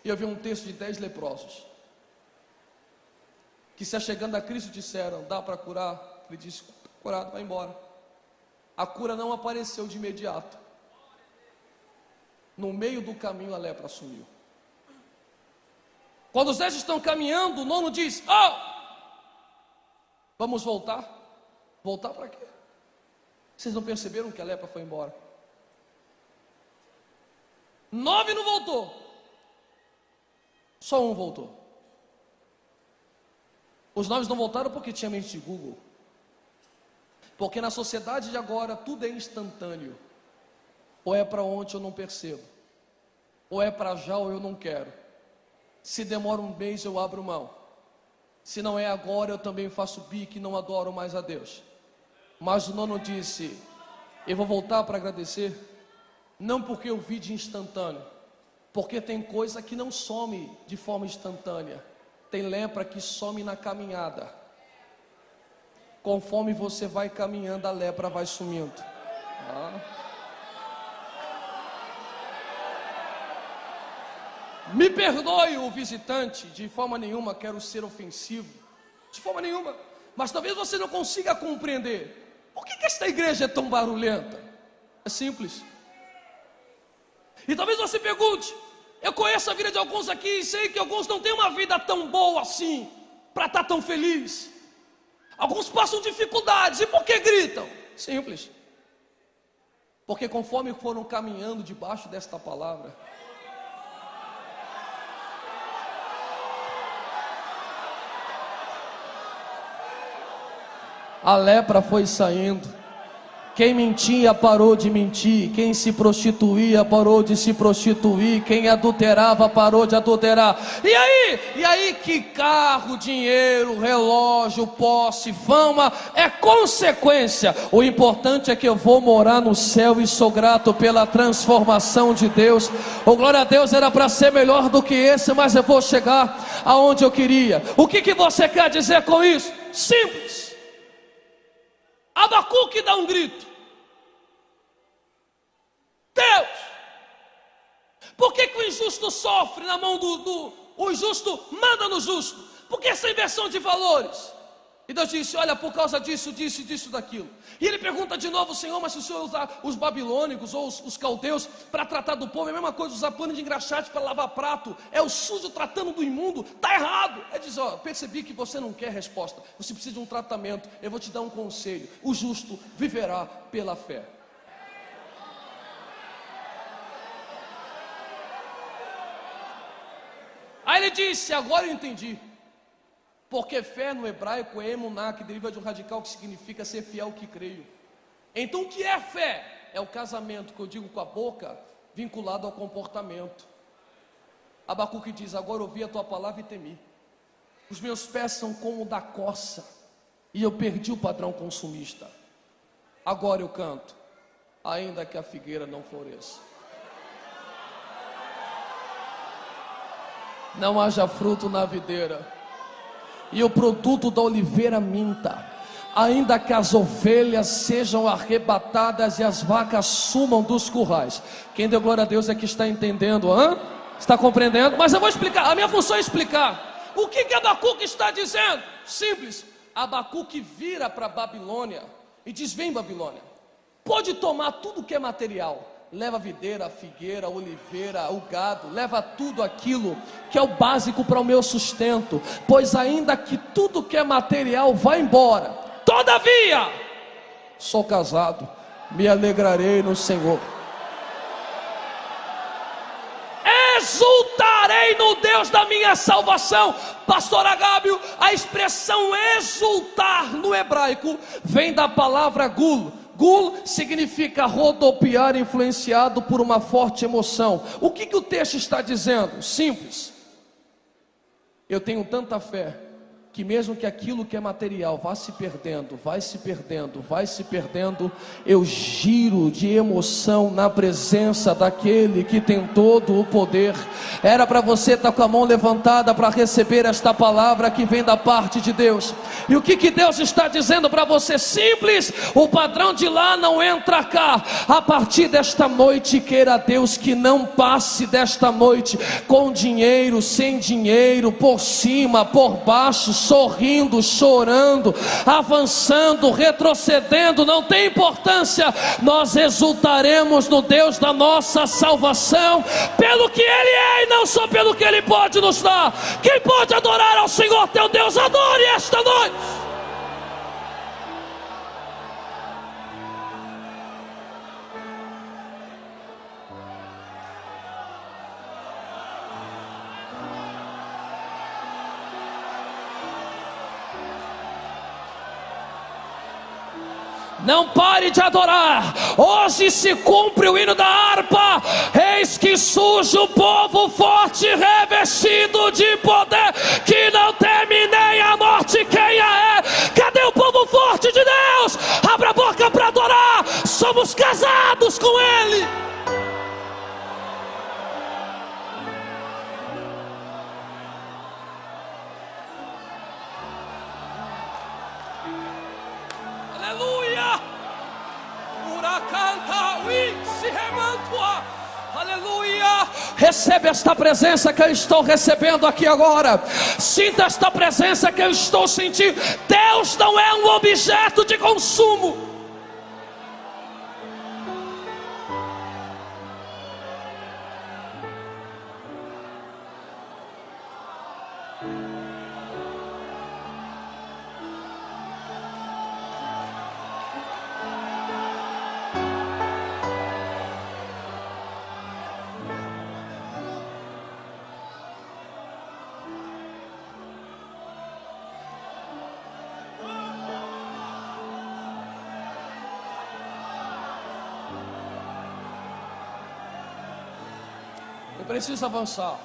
E eu vi um texto de 10 leprosos que, se achegando a Cristo, disseram: dá para curar? Ele disse: curado, vai embora. A cura não apareceu de imediato. No meio do caminho a lepra sumiu. Quando os 10 estão caminhando, o nono diz: vamos voltar? Voltar para quê? Vocês não perceberam que a lepra foi embora? 9 não voltou, só um voltou. Os 9 não voltaram porque tinha mente de Google. Porque na sociedade de agora tudo é instantâneo. Ou é para ontem eu não percebo, ou é para já ou eu não quero. Se demora um mês eu abro mão. Se não é agora eu também faço bico e não adoro mais a Deus. Mas o nono disse: eu vou voltar para agradecer. Não porque eu vi de instantâneo, porque tem coisa que não some de forma instantânea. Tem lepra que some na caminhada. Conforme você vai caminhando, a lepra vai sumindo. Me perdoe o visitante, de forma nenhuma quero ser ofensivo, de forma nenhuma, mas talvez você não consiga compreender por que esta igreja é tão barulhenta. É simples. E talvez você pergunte: eu conheço a vida de alguns aqui e sei que alguns não têm uma vida tão boa assim, para estar tão feliz. Alguns passam dificuldades, e por que gritam? Simples. Porque conforme foram caminhando debaixo desta palavra, a lepra foi saindo. Quem mentia parou de mentir. Quem se prostituía parou de se prostituir. Quem adulterava parou de adulterar. E aí que carro, dinheiro, relógio, posse, fama é consequência. O importante é que eu vou morar no céu e sou grato pela transformação de Deus. Oh, glória a Deus, era para ser melhor do que esse, mas eu vou chegar aonde eu queria. O que você quer dizer com isso? Simples. Abacuque dá um grito: Deus, por que o injusto sofre na mão o injusto manda no justo? Por que essa inversão de valores? E Deus disse: olha, por causa disso, disso, disso, daquilo. E ele pergunta de novo: Senhor, mas se o Senhor usar os babilônicos ou os caldeus para tratar do povo, é a mesma coisa usar pano de engraxate para lavar prato, é o sujo tratando do imundo, está errado. Ele diz: ó, percebi que você não quer resposta, você precisa de um tratamento, eu vou te dar um conselho: o justo viverá pela fé. Aí ele disse: agora eu entendi. Porque fé no hebraico é emuná, que deriva de um radical que significa ser fiel ao que creio. Então o que é fé? É o casamento que eu digo com a boca, vinculado ao comportamento. Abacuque diz: agora ouvi a tua palavra e temi. Os meus pés são como o da coça, e eu perdi o padrão consumista. Agora eu canto, ainda que a figueira não floresça, não haja fruto na videira, e o produto da oliveira minta, ainda que as ovelhas sejam arrebatadas e as vacas sumam dos currais. Quem deu glória a Deus é que está entendendo, está compreendendo? Mas eu vou explicar, a minha função é explicar. O que Abacuque está dizendo? Simples. Abacuque vira para a Babilônia e diz: vem, Babilônia, pode tomar tudo que é material, leva a videira, a figueira, a oliveira, o gado, leva tudo aquilo que é o básico para o meu sustento, pois ainda que tudo que é material vá embora, todavia sou casado, me alegrarei no Senhor, exultarei no Deus da minha salvação. Pastor Agábio, a expressão exultar no hebraico vem da palavra gul. Gul significa rodopiar, influenciado por uma forte emoção. O que o texto está dizendo? Simples. Eu tenho tanta fé que mesmo que aquilo que é material vá se perdendo, vai se perdendo, vai se perdendo, eu giro de emoção na presença daquele que tem todo o poder. Era para você estar com a mão levantada para receber esta palavra que vem da parte de Deus. E o que Deus está dizendo para você? Simples. O padrão de lá não entra cá. A partir desta noite, queira Deus que não passe desta noite com dinheiro, sem dinheiro, por cima, por baixo, sorrindo, chorando, avançando, retrocedendo, não tem importância. Nós exultaremos no Deus da nossa salvação, pelo que Ele é e não só pelo que Ele pode nos dar. Quem pode adorar ao Senhor teu Deus, adore esta noite. Não pare de adorar. Hoje se cumpre o hino da harpa. Eis que surge o povo forte, revestido de poder, que não teme nem a morte quem a é. Cadê o povo forte de Deus? Abra a boca para adorar. Somos casados com Ele. Aleluia! Ura canta, ui, se remantua. Aleluia! Recebe esta presença que eu estou recebendo aqui agora. Sinta esta presença que eu estou sentindo. Deus não é um objeto de consumo. Eu preciso avançar.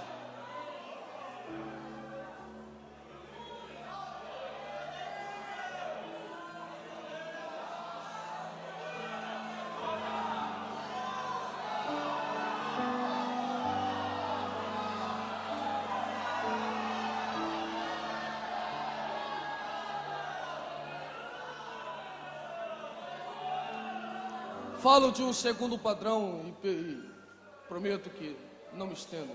Falo de um segundo padrão e prometo que não me estendo.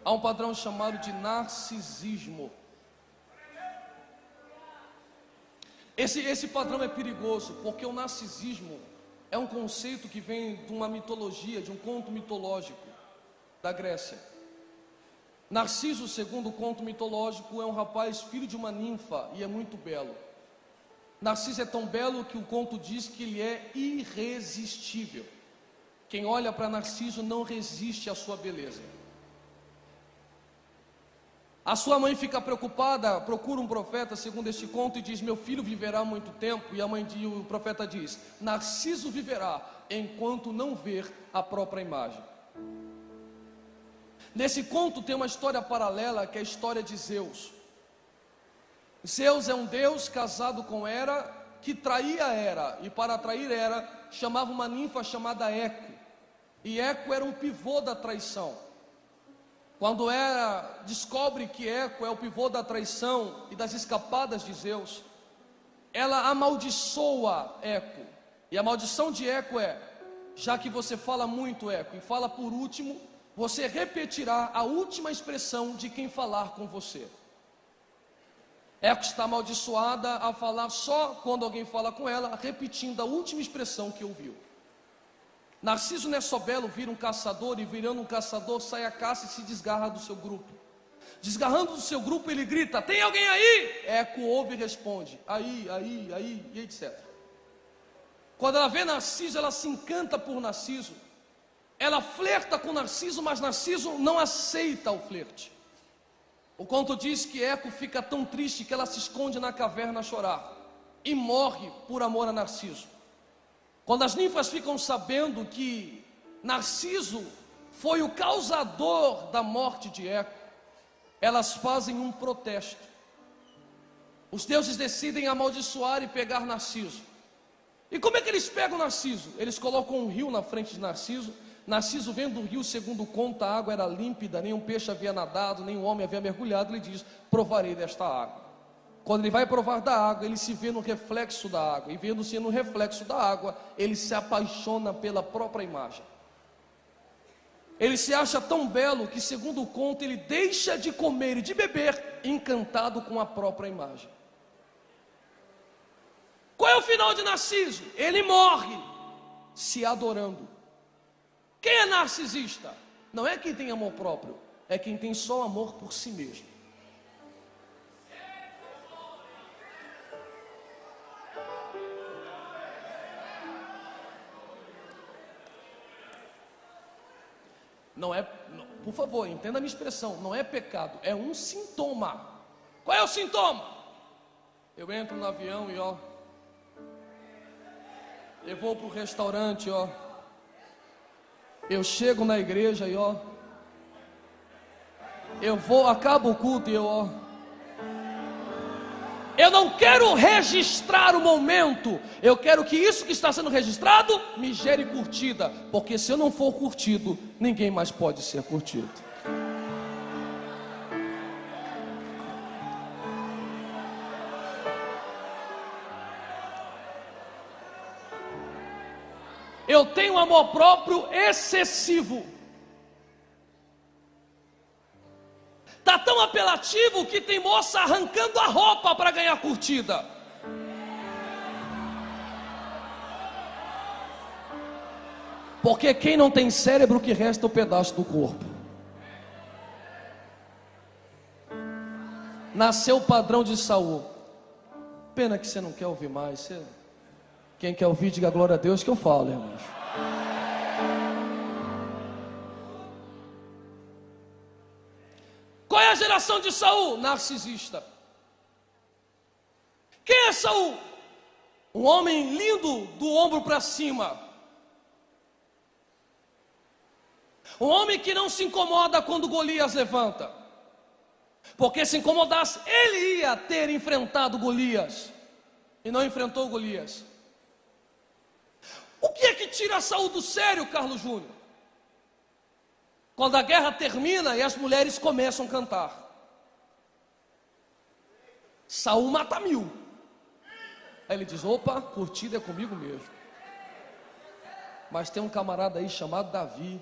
Há um padrão chamado de narcisismo. Esse padrão é perigoso, porque o narcisismo é um conceito que vem de uma mitologia, de um conto mitológico da Grécia. Narciso, segundo o conto mitológico, é um rapaz filho de uma ninfa e é muito belo. Narciso é tão belo que o conto diz que ele é irresistível. Quem olha para Narciso não resiste à sua beleza. A sua mãe fica preocupada, procura um profeta, segundo este conto, e diz: meu filho viverá muito tempo. E o profeta diz: Narciso viverá enquanto não ver a própria imagem. Nesse conto tem uma história paralela, que é a história de Zeus. Zeus é um deus casado com Hera, que traía Hera, e para atrair Hera, chamava uma ninfa chamada Eco. E Eco era um pivô da traição. Quando Hera descobre que Eco é o pivô da traição e das escapadas de Zeus, ela amaldiçoa Eco. E a maldição de Eco é: já que você fala muito, Eco, e fala por último, você repetirá a última expressão de quem falar com você. Eco está amaldiçoada a falar só quando alguém fala com ela, repetindo a última expressão que ouviu. Narciso não é só belo, vira um caçador, e virando um caçador, sai à caça e se desgarra do seu grupo. Desgarrando do seu grupo, ele grita: tem alguém aí? Eco ouve e responde: aí, e etc. Quando ela vê Narciso, ela se encanta por Narciso. Ela flerta com Narciso, mas Narciso não aceita o flerte. O conto diz que Eco fica tão triste que ela se esconde na caverna a chorar e morre por amor a Narciso. Quando as ninfas ficam sabendo que Narciso foi o causador da morte de Eco, elas fazem um protesto. Os deuses decidem amaldiçoar e pegar Narciso. E como é que eles pegam Narciso? Eles colocam um rio na frente de Narciso. Narciso, vendo o rio, segundo conta, a água era límpida, nenhum peixe havia nadado, nenhum homem havia mergulhado. Ele diz: provarei desta água. Quando ele vai provar da água, ele se vê no reflexo da água, e vendo-se no reflexo da água, ele se apaixona pela própria imagem. Ele se acha tão belo que, segundo o conto, ele deixa de comer e de beber, encantado com a própria imagem. Qual é o final de Narciso? Ele morre se adorando. Quem é narcisista? Não é quem tem amor próprio, é quem tem só amor por si mesmo. Não é, por favor, entenda a minha expressão, não é pecado, é um sintoma. Qual é o sintoma? Eu entro no avião e eu vou para o restaurante, eu chego na igreja e eu vou, acaba o culto e eu não quero registrar o momento, eu quero que isso que está sendo registrado me gere curtida, porque se eu não for curtido, ninguém mais pode ser curtido. eu tenho amor próprio excessivo. Está tão apelativo que tem moça arrancando a roupa para ganhar curtida. Porque quem não tem cérebro, que resta o pedaço do corpo. Nasceu o padrão de Saul. Pena que você não quer ouvir mais. Quem quer ouvir, diga glória a Deus que eu falo, irmãos. Qual é a geração de Saul? Narcisista. Quem é Saul? Um homem lindo do ombro para cima. Um homem que não se incomoda quando Golias levanta. Porque se incomodasse, ele ia ter enfrentado Golias. E não enfrentou Golias. O que é que tira Saul do sério, Carlos Júnior? Quando a guerra termina e as mulheres começam a cantar. Saul mata 1000. Aí ele diz, opa, curtida é comigo mesmo. Mas tem um camarada aí chamado Davi.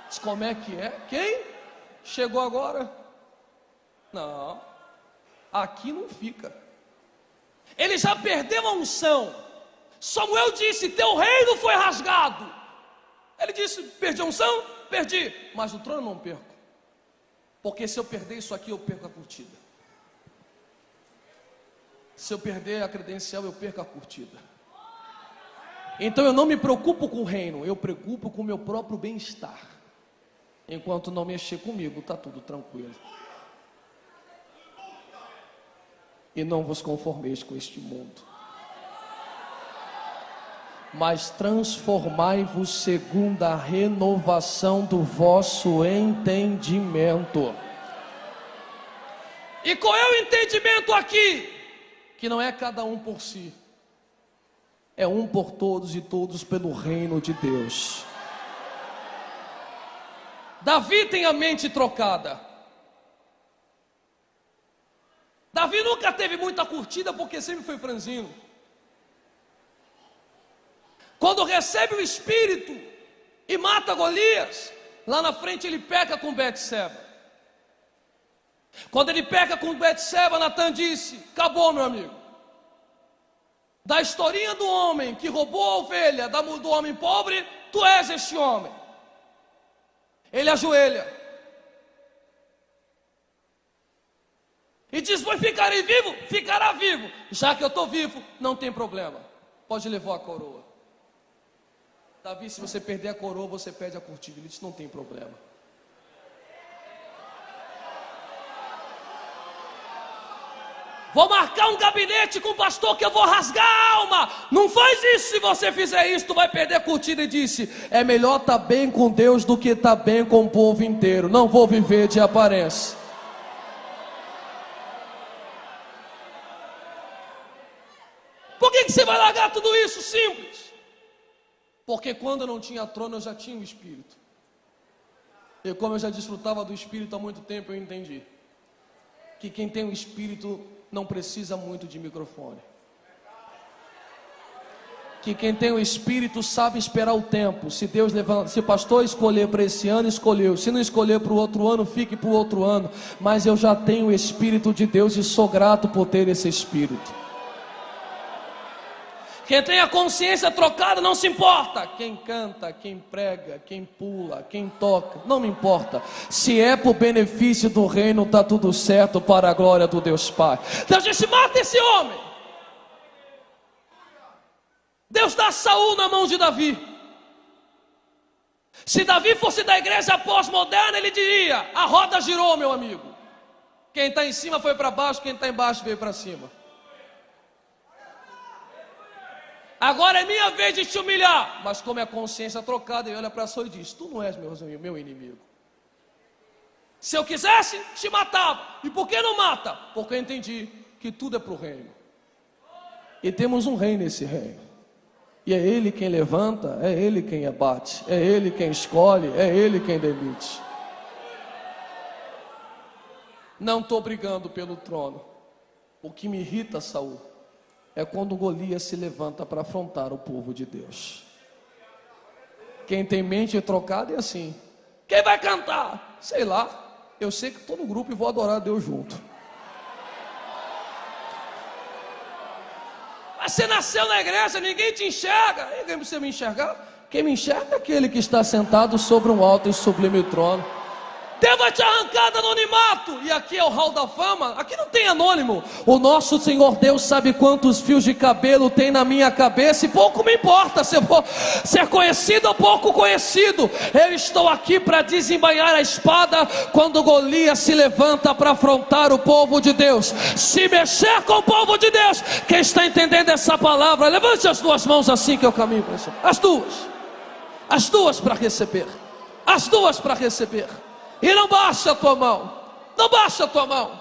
Diz, como é que é? Quem? Chegou agora? Não, aqui não fica. Ele já perdeu a unção. Samuel disse, teu reino foi rasgado. Ele disse, perdi a unção? Perdi, mas o trono não perco. Porque se eu perder isso aqui, eu perco a curtida. Se eu perder a credencial, eu perco a curtida. Então eu não me preocupo com o reino, eu preocupo com o meu próprio bem-estar. Enquanto não mexer comigo, está tudo tranquilo. E não vos conformeis com este mundo, mas transformai-vos segundo a renovação do vosso entendimento. E qual é o entendimento aqui? Que não é cada um por si, é um por todos e todos pelo reino de Deus. Davi tem a mente trocada. Davi nunca teve muita curtida porque sempre foi franzino. Quando recebe o Espírito e mata Golias, lá na frente ele peca com Betseba. Quando ele peca com Betseba, Natan disse, acabou, meu amigo. Da historinha do homem que roubou a ovelha do homem pobre, tu és este homem. Ele ajoelha e diz, pois ficarei vivo? Ficará vivo. Já que eu estou vivo, não tem problema, pode levar a coroa. Davi, se você perder a coroa, você perde a curtida. Ele disse, não tem problema. Vou marcar um gabinete com o pastor que eu vou rasgar a alma. Não faz isso, se você fizer isso, tu vai perder a curtida. E disse, é melhor estar bem com Deus do que estar bem com o povo inteiro. Não vou viver de aparência. Por que você vai largar tudo isso? Simples. Porque quando eu não tinha trono, eu já tinha o Espírito. E como eu já desfrutava do Espírito há muito tempo, eu entendi que quem tem o Espírito não precisa muito de microfone. Que quem tem o Espírito sabe esperar o tempo. Se Deus levanta, se o pastor escolher para esse ano, escolheu. Se não escolher para o outro ano, fique para o outro ano. Mas eu já tenho o Espírito de Deus e sou grato por ter esse Espírito. Quem tem a consciência trocada não se importa. Quem canta, quem prega, quem pula, quem toca, não me importa. Se é por benefício do reino, está tudo certo para a glória do Deus Pai. Deus disse, mata esse homem. Deus dá Saul na mão de Davi. Se Davi fosse da igreja pós-moderna, ele diria, a roda girou, meu amigo. Quem está em cima foi para baixo, quem está embaixo veio para cima. Agora é minha vez de te humilhar. Mas como é a consciência trocada, ele olha para Saul e diz, tu não és meu inimigo. Se eu quisesse, te matava. E por que não mata? Porque eu entendi que tudo é para o reino. E temos um rei nesse reino. E é ele quem levanta, é ele quem abate, é ele quem escolhe, é ele quem demite. Não estou brigando pelo trono. O que me irrita, Saul, é quando Golias se levanta para afrontar o povo de Deus. Quem tem mente trocada é assim: quem vai cantar? Sei lá, eu sei que estou no grupo e vou adorar a Deus junto. Mas você nasceu na igreja, ninguém te enxerga. Ninguém precisa me enxergar. Quem me enxerga é aquele que está sentado sobre um alto e sublime trono. Deus vai te arrancar do anonimato. E aqui é o hall da fama. Aqui não tem anônimo. O nosso Senhor Deus sabe quantos fios de cabelo tem na minha cabeça, e pouco me importa se eu vou ser conhecido ou pouco conhecido. Eu estou aqui para desembainhar a espada quando Golias se levanta para afrontar o povo de Deus. Se mexer com o povo de Deus, quem está entendendo essa palavra, levante as duas mãos assim que eu caminho para isso. As duas para receber. As duas para receber. E não baixa a tua mão, não baixa a tua mão.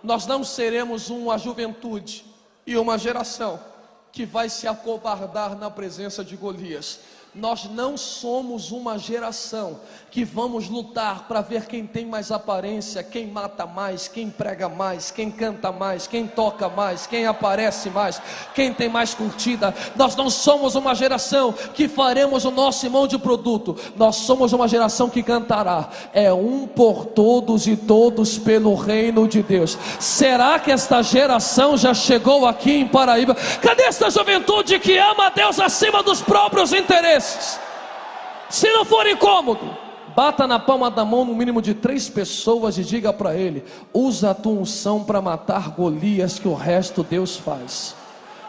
Nós não seremos uma juventude e uma geração que vai se acovardar na presença de Golias. Nós não somos uma geração que vamos lutar para ver quem tem mais aparência, quem mata mais, quem prega mais, quem canta mais, quem toca mais, quem aparece mais, quem tem mais curtida. Nós não somos uma geração que faremos o nosso irmão de produto. Nós somos uma geração que cantará: é um por todos e todos pelo reino de Deus. Será que esta geração já chegou aqui em Paraíba? Cadê esta juventude que ama a Deus acima dos próprios interesses? Se não for incômodo, bata na palma da mão no mínimo de 3 pessoas e diga para ele: usa a tua unção para matar Golias, que o resto Deus faz.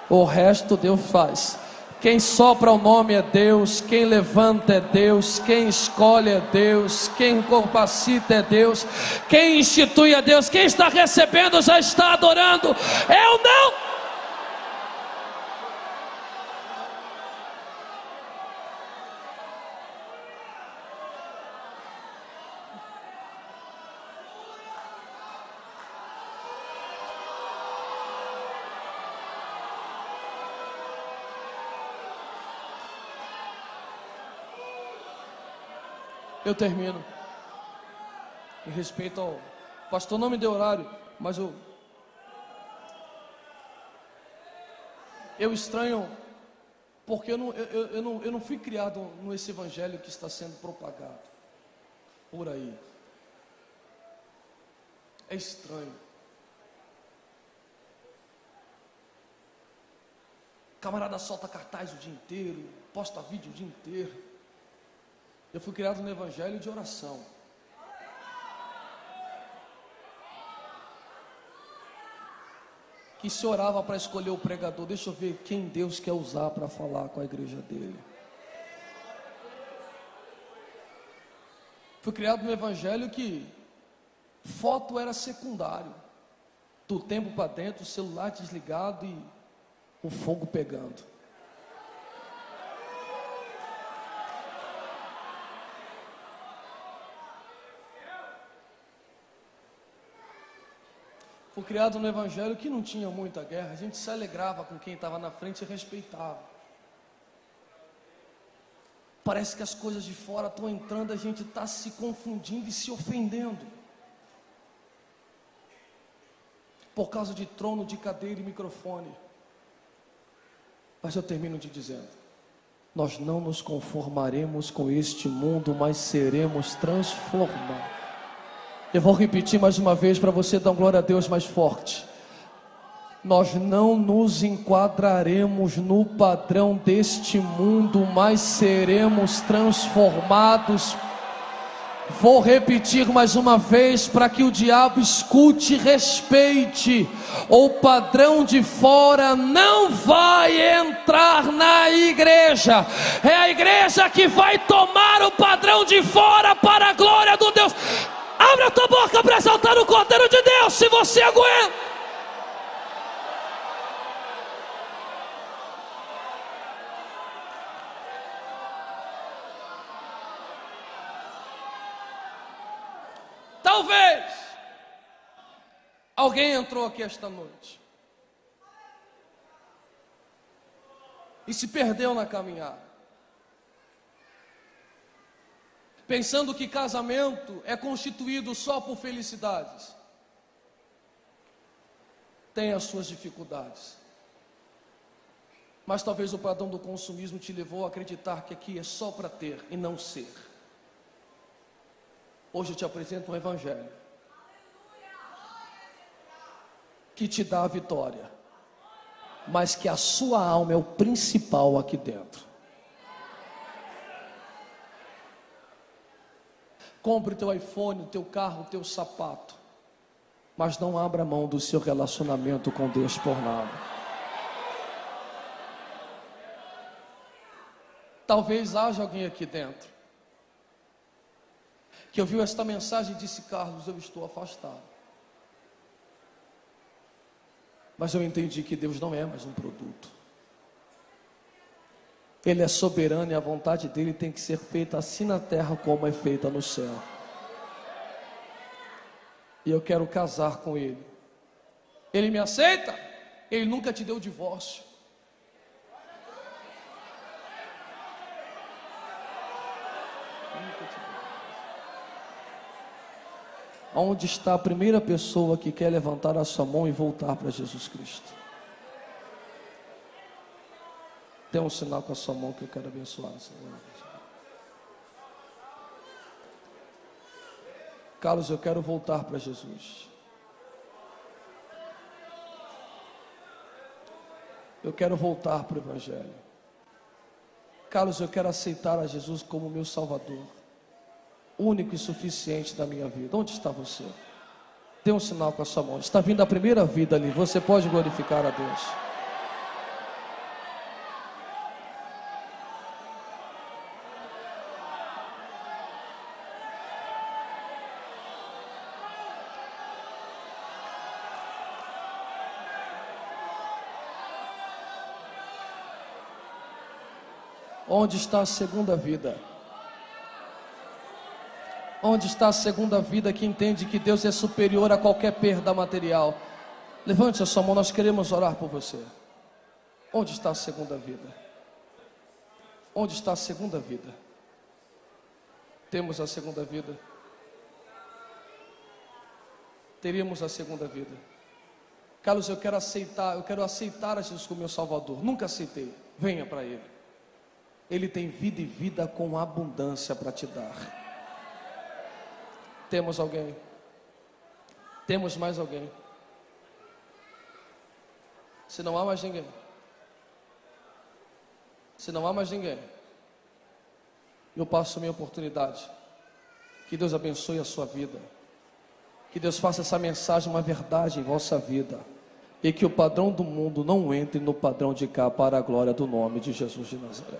O resto Deus faz. Quem sopra o nome é Deus, quem levanta é Deus, quem escolhe é Deus, quem capacita é Deus, quem institui é Deus. Quem está recebendo já está adorando. Eu não. Eu termino. Em respeito ao pastor, não me deu horário, mas eu estranho, porque eu não fui criado nesse evangelho que está sendo propagado por aí. É estranho. Camarada solta cartaz o dia inteiro, posta vídeo o dia inteiro. Eu fui criado no evangelho de oração. Que se orava para escolher o pregador. Deixa eu ver quem Deus quer usar para falar com a igreja dele. Fui criado no evangelho que foto era secundário. Do tempo para dentro, o celular desligado e o fogo pegando. Fui criado no evangelho que não tinha muita guerra. A gente se alegrava com quem estava na frente e respeitava. Parece que as coisas de fora estão entrando, a gente está se confundindo e se ofendendo. Por causa de trono, de cadeira e microfone. Mas eu termino te dizendo: nós não nos conformaremos com este mundo, mas seremos transformados. Eu vou repetir mais uma vez para você dar glória a Deus mais forte. Nós não nos enquadraremos no padrão deste mundo, mas seremos transformados. Vou repetir mais uma vez para que o diabo escute e respeite. O padrão de fora não vai entrar na igreja. É a igreja que vai tomar o padrão de fora para a glória do Deus. Abre a tua boca para exaltar o Cordeiro de Deus, se você aguenta. Talvez alguém entrou aqui esta noite e se perdeu na caminhada, pensando que casamento é constituído só por felicidades. tem as suas dificuldades. Mas talvez o padrão do consumismo te levou a acreditar que aqui é só para ter e não ser. Hoje eu te apresento um evangelho que te dá a vitória, mas que a sua alma é o principal aqui dentro. Compre o teu iPhone, o teu carro, o teu sapato, mas não abra mão do seu relacionamento com Deus por nada. Talvez haja alguém aqui dentro que ouviu esta mensagem e disse: Carlos, eu estou afastado. Mas eu entendi que Deus não é mais um produto. Ele é soberano e a vontade dele tem que ser feita assim na terra como é feita no céu. E eu quero casar com ele. Ele me aceita? Ele nunca te deu divórcio. Onde está a primeira pessoa que quer levantar a sua mão e voltar para Jesus Cristo? Dê um sinal com a sua mão que eu quero abençoar. Carlos, eu quero voltar para Jesus. Eu quero voltar para o Evangelho. Carlos, eu quero aceitar a Jesus como meu Salvador, único e suficiente da minha vida. Onde está você? Dê um sinal com a sua mão. Está vindo a primeira vida ali. Você pode glorificar a Deus. Onde está a segunda vida? Onde está a segunda vida que entende que Deus é superior a qualquer perda material? Levante a sua mão, nós queremos orar por você. Onde está a segunda vida? Onde está a segunda vida? Temos a segunda vida. Teríamos a segunda vida. Carlos, eu quero aceitar a Jesus como meu Salvador. Nunca aceitei. Venha para Ele. Ele tem vida e vida com abundância para te dar. Temos alguém? Temos mais alguém? Se não há mais ninguém, eu passo a minha oportunidade. Que Deus abençoe a sua vida. Que Deus faça essa mensagem uma verdade em vossa vida. E que o padrão do mundo não entre no padrão de cá, para a glória do nome de Jesus de Nazaré.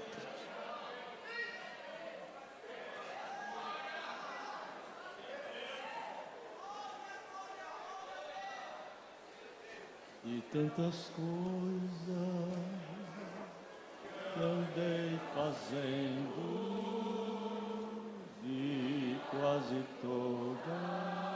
E tantas coisas que andei fazendo, e quase todas